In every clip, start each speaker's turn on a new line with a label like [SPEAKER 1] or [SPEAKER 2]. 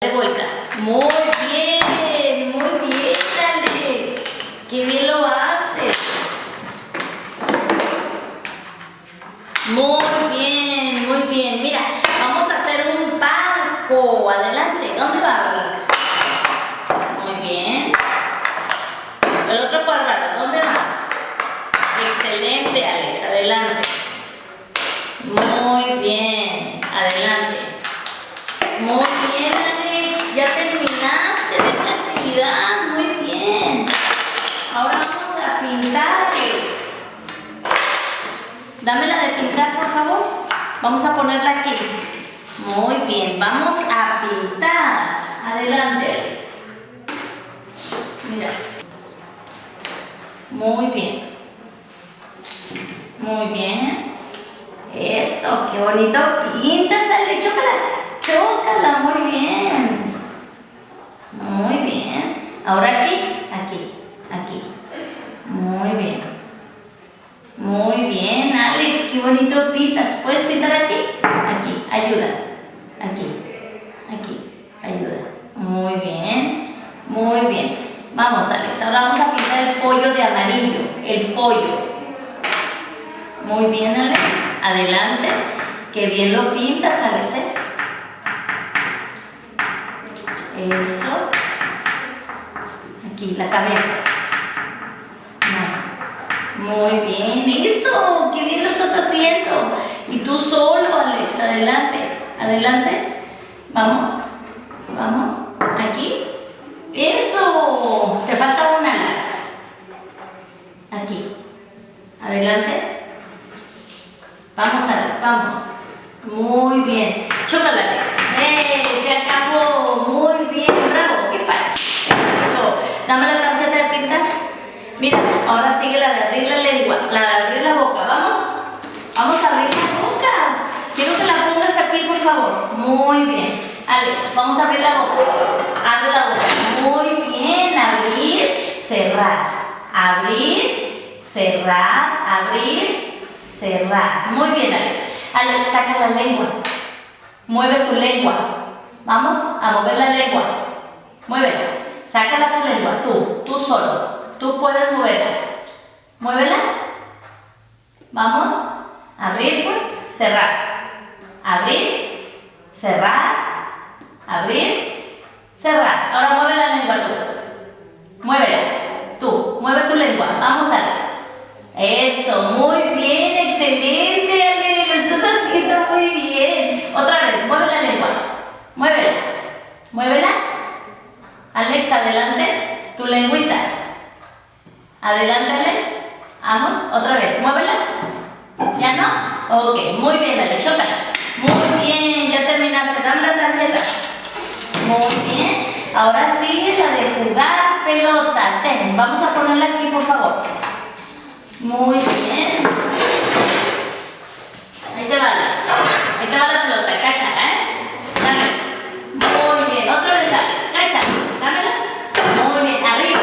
[SPEAKER 1] De vuelta. Muy bien, Alex. Qué bien lo haces. Muy bien. Mira, vamos a hacer un barco. Adelante. ¿Dónde va, Alex? Muy bien. El otro cuadrado, ¿dónde va? Excelente, Alex. Adelante. Muy bien. Adelante. Muy bien, Alex. Ya terminaste de esta actividad. Muy bien. Ahora vamos a pintar, Alex. Dame la de pintar, por favor. Vamos a ponerla aquí. Muy bien. Vamos a pintar. Adelante, Alex. Mira. Muy bien. Muy bien. Eso, qué bonito pintas, Alex. Chócala, muy bien. Muy bien. Ahora aquí. Muy bien. Muy bien, Alex, qué bonito pintas. ¿Puedes pintar aquí? Aquí, ayuda. Aquí, ayuda. Muy bien. Vamos, Alex, ahora vamos a pintar el pollo de amarillo. El pollo. Muy bien, Alex. Adelante. Qué bien lo pintas, Alex, ¿eh? Eso. Aquí, la cabeza. Más. Muy bien. Eso. Qué bien lo estás haciendo. Y tú solo, Alex. Adelante. Vamos. Aquí. Eso. Te falta una ala. Aquí. Adelante. Vamos, Alex, vamos. Muy bien. Chócala, Alex. Se acabó. Muy bien. Bravo. ¿Qué falla? Eso. Dame la tarjeta de pintar. Mira, ahora sigue la de abrir la lengua. La de abrir la boca. Vamos. Vamos a abrir la boca. Quiero que la pongas aquí, por favor. Muy bien. Alex, vamos a abrir la boca. Abre la boca. Muy bien. Abrir, cerrar. Abrir, cerrar. Abrir, cerrar. Muy bien, Alex. Alex, saca la lengua. Mueve tu lengua. Vamos a mover la lengua. Muévela. Sácala tu lengua. Tú solo. Tú puedes moverla. Muévela. Vamos. Abrir, pues. Cerrar. Abrir. Cerrar. Abrir. Cerrar. Ahora mueve la lengua tú. Muévela. Tú. Mueve tu lengua. Vamos, Alex. Eso. Muy bien. Excelente, Alex. Lo estás haciendo muy bien. Otra vez. Mueve la lengua. Muévela. Alex, adelante. Tu lengüita. Adelante, Alex. Vamos, otra vez. Muévela. ¿Ya no? Ok, muy bien, Alex. Chócala. Muy bien, ya terminaste. Dame la tarjeta. Muy bien. Ahora sigue la de jugar pelota. Ten, vamos a ponerla aquí, por favor. Muy bien. Ahí te va, Alex. Ahí te va la pelota. Cáchala, ¿eh? Dame. Muy bien. Otra vez, Alex. Cáchala. Dámela. Muy bien. Arriba.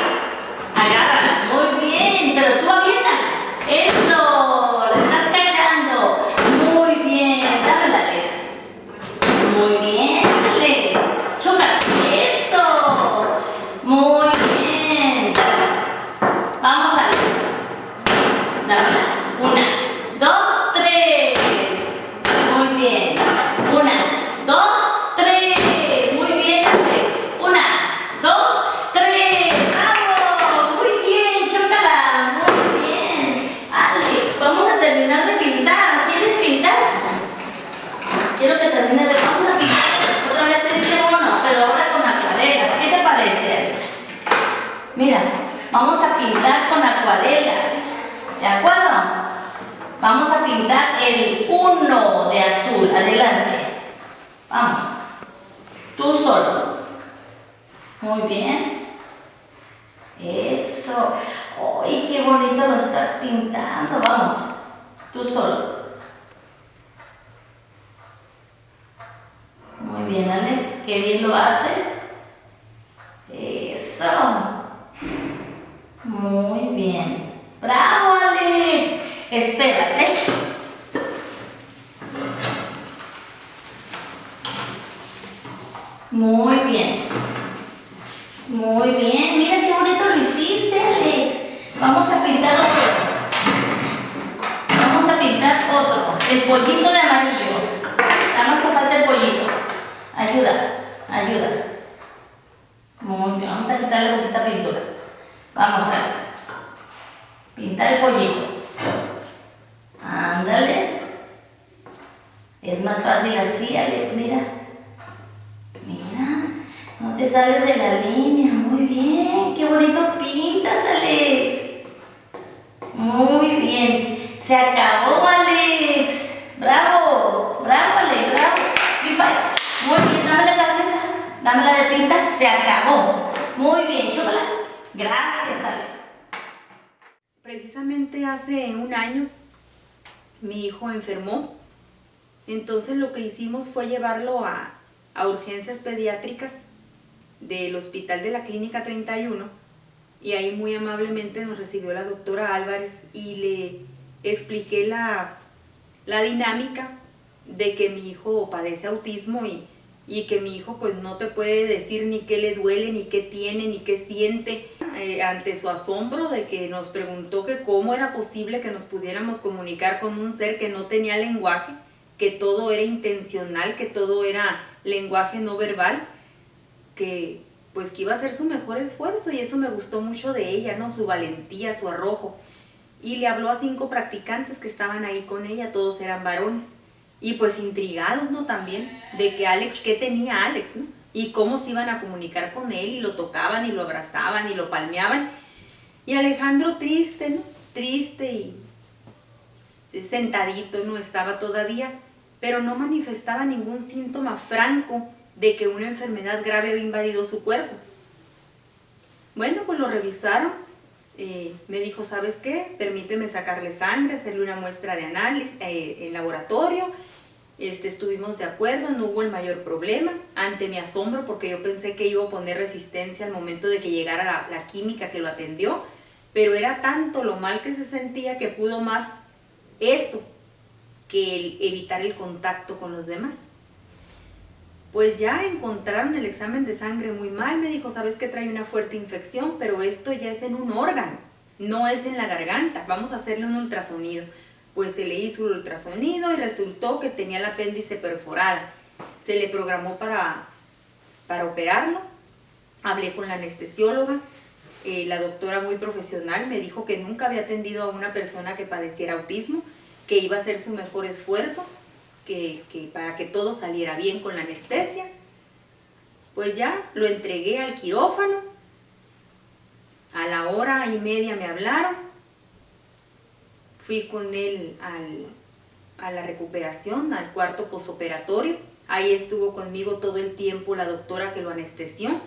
[SPEAKER 1] Agárrala. Muy bien. Pero tú aviéntala. Eso. La estás cachando. Muy bien. Dámela, Alex. Muy bien, Alex. Chócala. Eso. Muy bien. Vamos, Alex. Dámela. 1, 2, 3. Muy bien. 1, 2, 3. Muy bien, Alex. 1, 2, 3. ¡Bravo! Muy bien, chócala. Muy bien. Alex, vamos a terminar de pintar. ¿Quieres pintar? Quiero que termine de... Vamos a pintar otra vez este mono, pero ahora con acuarelas. ¿Qué te parece, Alex? Mira, vamos a pintar con acuarelas. ¿De acuerdo? Vamos a pintar el 1 de azul. Adelante. Vamos. Tú solo. Muy bien. Eso. ¡Ay, qué bonito lo estás pintando! Vamos. Tú solo. Muy bien, Alex. Qué bien lo haces. Eso. Muy bien. ¡Bravo, Alex! Espérate. Muy Muy bien. Muy bien. Mira qué bonito lo hiciste, Alex. Vamos a pintar otro. Vamos a pintar otro. El pollito de amarillo. Nada más que falta el pollito. Ayuda, ayuda. Muy bien. Vamos a quitarle poquita pintura. Vamos, Alex. Pintar el pollito. Ándale. Es más fácil así, Alex, mira. Mira, no te sales de la línea. Muy bien, qué bonito pintas, Alex. Muy bien. Se acabó, Alex. Bravo, bravo, Alex, bravo. Muy bien, dame la tarjeta. Dame la de pinta. Se acabó. Muy bien, chocolate. Gracias, Alex.
[SPEAKER 2] Precisamente hace un año mi hijo enfermó. Entonces lo que hicimos fue llevarlo a urgencias pediátricas del hospital de la Clínica 31 y ahí muy amablemente nos recibió la doctora Álvarez y le expliqué la dinámica de que mi hijo padece autismo y que mi hijo pues no te puede decir ni qué le duele, ni qué tiene, ni qué siente. Ante su asombro de que nos preguntó que cómo era posible que nos pudiéramos comunicar con un ser que no tenía lenguaje, que todo era intencional, que todo era lenguaje no verbal, que pues que iba a hacer su mejor esfuerzo y eso me gustó mucho de ella, ¿no? Su valentía, su arrojo. Y le habló a 5 practicantes que estaban ahí con ella, todos eran varones. Y pues intrigados, ¿no? También de que Alex, ¿qué tenía Alex, no? Y cómo se iban a comunicar con él y lo tocaban y lo abrazaban y lo palmeaban. Y Alejandro triste, ¿no? Triste y sentadito, ¿no? Estaba todavía, pero no manifestaba ningún síntoma franco de que una enfermedad grave había invadido su cuerpo. Bueno, pues lo revisaron, me dijo, ¿sabes qué? Permíteme sacarle sangre, hacerle una muestra de análisis en laboratorio. Estuvimos de acuerdo, no hubo el mayor problema, ante mi asombro, porque yo pensé que iba a poner resistencia al momento de que llegara la química que lo atendió, pero era tanto lo mal que se sentía que pudo más eso que el evitar el contacto con los demás. Pues ya encontraron el examen de sangre muy mal, me dijo, sabes que trae una fuerte infección, pero esto ya es en un órgano, no es en la garganta, vamos a hacerle un ultrasonido. Pues se le hizo el ultrasonido y resultó que tenía el apéndice perforada. Se le programó para operarlo, hablé con la anestesióloga, la doctora muy profesional me dijo que nunca había atendido a una persona que padeciera autismo, que iba a hacer su mejor esfuerzo, que para que todo saliera bien con la anestesia. Pues ya lo entregué al quirófano, a la 1:30 me hablaron, fui con él a la recuperación, al cuarto posoperatorio, ahí estuvo conmigo todo el tiempo la doctora que lo anestesió,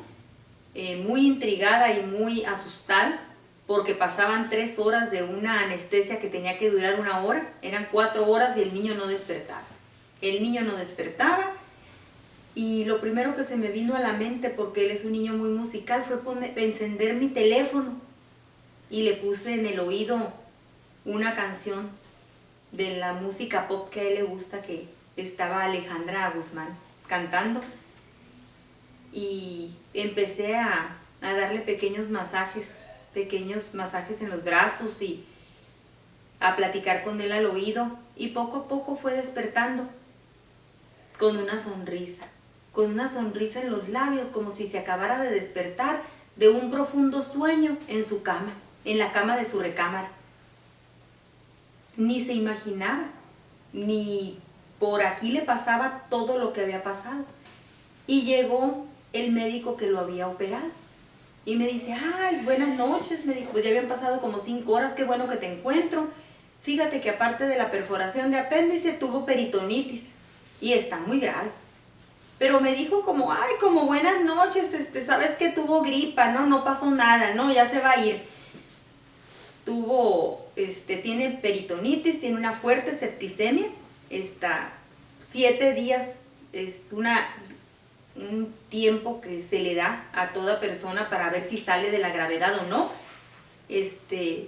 [SPEAKER 2] muy intrigada y muy asustada, porque pasaban 3 horas de una anestesia que tenía que durar 1 hora, eran 4 horas y el niño no despertaba. El niño no despertaba y lo primero que se me vino a la mente, porque él es un niño muy musical, fue encender mi teléfono y le puse en el oído una canción de la música pop que a él le gusta, que estaba Alejandra Guzmán cantando, y empecé a darle pequeños masajes en los brazos y a platicar con él al oído, y poco a poco fue despertando con una sonrisa en los labios, como si se acabara de despertar de un profundo sueño en su cama, en la cama de su recámara. Ni se imaginaba, ni por aquí le pasaba todo lo que había pasado. Y llegó el médico que lo había operado. Y me dice, ay, buenas noches, me dijo, pues ya habían pasado como 5 horas, qué bueno que te encuentro. Fíjate que aparte de la perforación de apéndice, tuvo peritonitis y está muy grave. Pero me dijo como, ay, como buenas noches, sabes que tuvo gripa, no pasó nada, no, ya se va a ir. Tiene peritonitis, tiene una fuerte septicemia, 7 días es un tiempo que se le da a toda persona para ver si sale de la gravedad o no.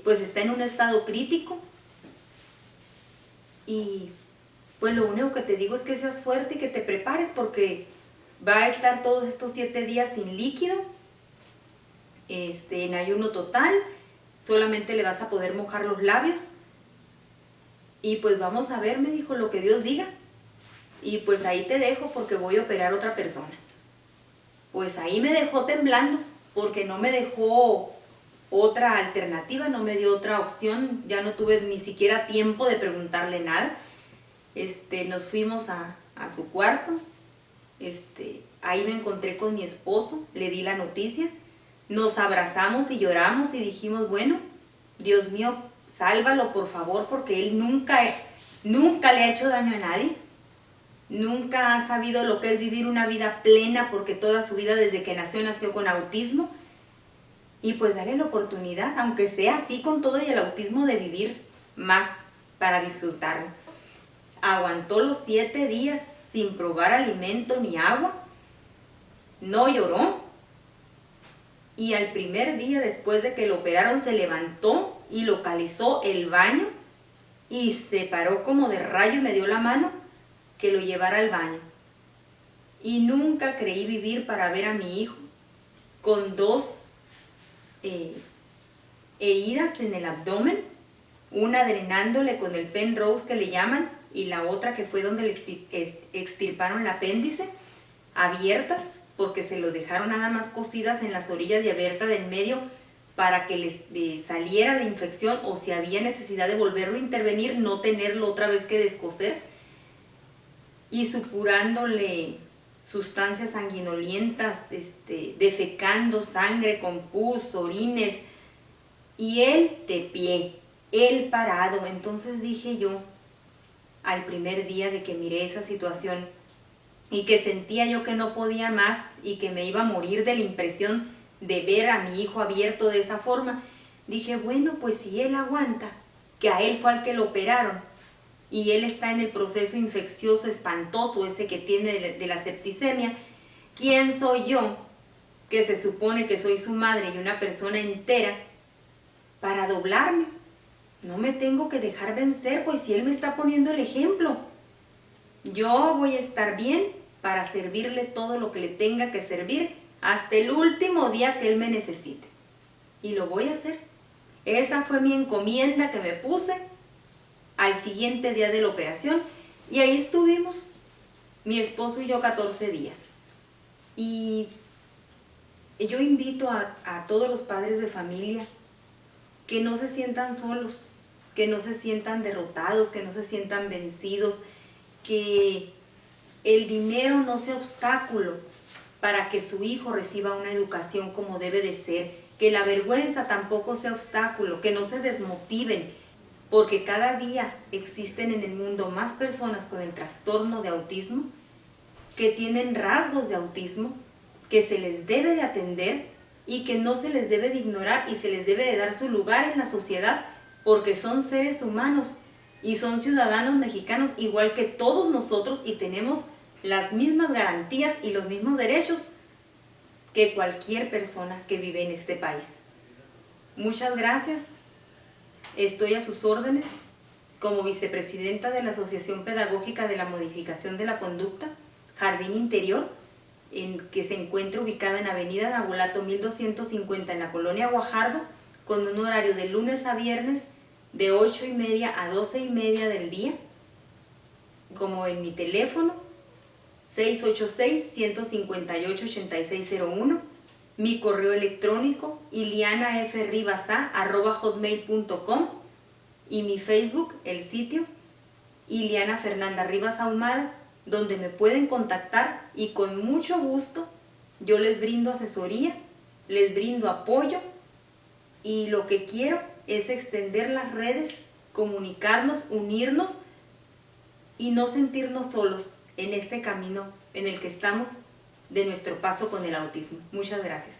[SPEAKER 2] Pues está en un estado crítico y pues lo único que te digo es que seas fuerte y que te prepares, porque Va a estar todos estos 7 días sin líquido, en ayuno total, solamente le vas a poder mojar los labios. Y pues vamos a ver, me dijo, lo que Dios diga. Y pues ahí te dejo porque voy a operar a otra persona. Pues ahí me dejó temblando porque no me dejó otra alternativa, no me dio otra opción. Ya no tuve ni siquiera tiempo de preguntarle nada. Nos fuimos a su cuarto. Ahí me encontré con mi esposo, le di la noticia. Nos abrazamos y lloramos y dijimos, bueno, Dios mío, sálvalo por favor, porque él nunca le ha hecho daño a nadie. Nunca ha sabido lo que es vivir una vida plena, porque toda su vida desde que nació con autismo. Y pues dale la oportunidad, aunque sea así con todo y el autismo, de vivir más para disfrutarlo. Aguantó los 7 días sin probar alimento ni agua. No lloró. Y al primer día después de que lo operaron se levantó y localizó el baño y se paró como de rayo y me dio la mano que lo llevara al baño. Y nunca creí vivir para ver a mi hijo con 2 heridas en el abdomen, una drenándole con el Penrose que le llaman y la otra que fue donde le extirparon el apéndice, abiertas porque se lo dejaron nada más cosidas en las orillas y abierta del medio para que les saliera la infección, o si había necesidad de volverlo a intervenir, no tenerlo otra vez que descoser, y supurándole sustancias sanguinolientas, defecando sangre con pus, orines, y él de pie, él parado. Entonces dije yo, al primer día de que miré esa situación y que sentía yo que no podía más y que me iba a morir de la impresión de ver a mi hijo abierto de esa forma, dije, bueno, pues si él aguanta, que a él fue al que lo operaron, y él está en el proceso infeccioso espantoso ese que tiene de la septicemia, ¿quién soy yo, que se supone que soy su madre y una persona entera, para doblarme? No me tengo que dejar vencer, pues si él me está poniendo el ejemplo. Yo voy a estar bien para servirle todo lo que le tenga que servir hasta el último día que él me necesite. Y lo voy a hacer. Esa fue mi encomienda que me puse al siguiente día de la operación. Y ahí estuvimos, mi esposo y yo, 14 días. Y yo invito a todos los padres de familia que no se sientan solos, que no se sientan derrotados, que no se sientan vencidos, que el dinero no sea obstáculo para que su hijo reciba una educación como debe de ser, que la vergüenza tampoco sea obstáculo, que no se desmotiven, porque cada día existen en el mundo más personas con el trastorno de autismo, que tienen rasgos de autismo, que se les debe de atender y que no se les debe de ignorar y se les debe de dar su lugar en la sociedad, porque son seres humanos y son ciudadanos mexicanos igual que todos nosotros y tenemos las mismas garantías y los mismos derechos que cualquier persona que vive en este país. Muchas gracias. Estoy a sus órdenes como vicepresidenta de la Asociación Pedagógica de la Modificación de la Conducta, Jardín Interior, que se encuentra ubicada en Avenida Nabolato 1250 en la Colonia Guajardo, con un horario de lunes a viernes de 8:30 a 12:30 del día, como en mi teléfono 686-158-8601, mi correo electrónico ilianafribasa@hotmail.com y mi Facebook, el sitio Iliana Fernanda Rivas Ahumada, donde me pueden contactar y con mucho gusto yo les brindo asesoría, les brindo apoyo, y lo que quiero es extender las redes, comunicarnos, unirnos y no sentirnos solos en este camino en el que estamos de nuestro paso con el autismo. Muchas gracias.